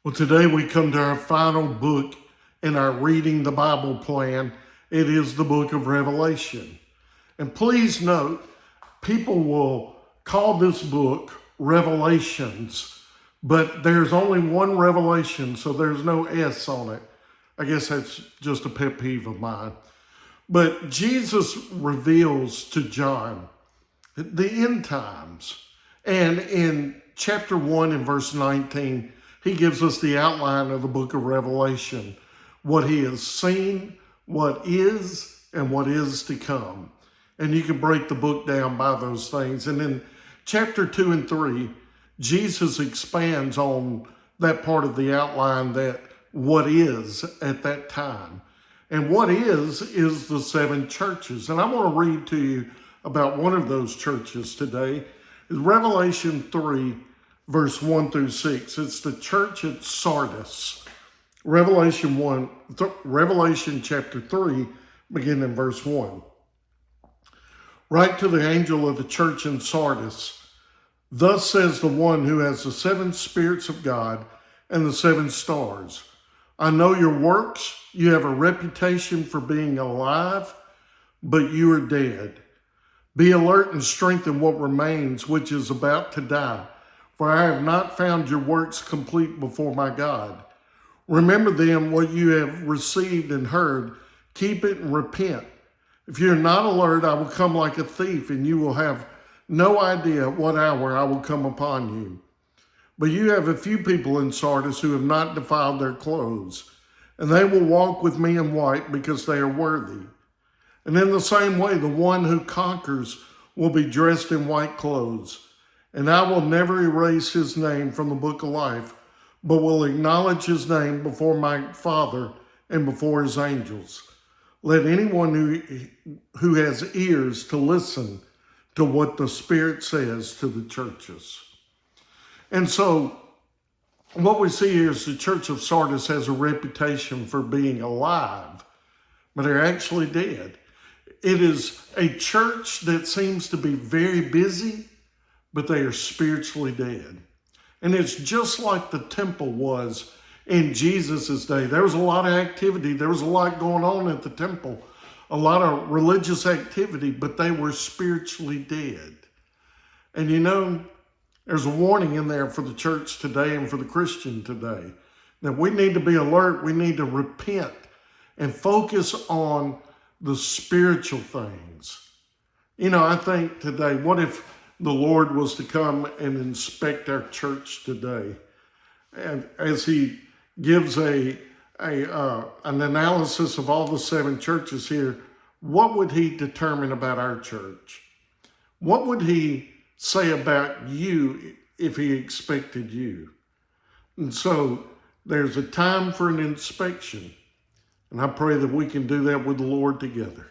Well, today we come to our final book in our Reading the Bible plan. It is the book of Revelation. And please note, people will call this book Revelations, but there's only one revelation, so there's no S on it. I guess that's just a pet peeve of mine. But Jesus reveals to John the end times. And in chapter 1 and verse 19, he gives us the outline of the book of Revelation, what he has seen, what is, and what is to come. And you can break the book down by those things. And in chapter 2 and 3, Jesus expands on that part of the outline, that what is at that time. And what is the seven churches. And I want to read to you about one of those churches today. Is Revelation 3, verse 1 through 6. It's the church at Sardis. Revelation chapter 3, beginning in verse 1. Write to the angel of the church in Sardis. Thus says the one who has the seven spirits of God and the seven stars. I know your works. You have a reputation for being alive, but you are dead. Be alert and strengthen what remains, which is about to die. For I have not found your works complete before my God. Remember then what you have received and heard. Keep it and repent. If you're not alert, I will come like a thief, and you will have no idea at what hour I will come upon you. But you have a few people in Sardis who have not defiled their clothes, and they will walk with me in white because they are worthy. And in the same way, the one who conquers will be dressed in white clothes. And I will never erase his name from the book of life, but will acknowledge his name before my Father and before his angels. Let anyone who has ears to listen to what the Spirit says to the churches. And so what we see here is the church of Sardis has a reputation for being alive, but they're actually dead. It is a church that seems to be very busy, but they are spiritually dead. And it's just like the temple was in Jesus's day. There was a lot of activity. There was a lot going on at the temple, a lot of religious activity, but they were spiritually dead. And you know, there's a warning in there for the church today and for the Christian today that we need to be alert. We need to repent and focus on the spiritual things. You know, I think today, what if the Lord was to come and inspect our church today? And as he gives an analysis of all the seven churches here, what would he determine about our church? What would he say about you if he expected you? And so there's a time for an inspection. And I pray that we can do that with the Lord together.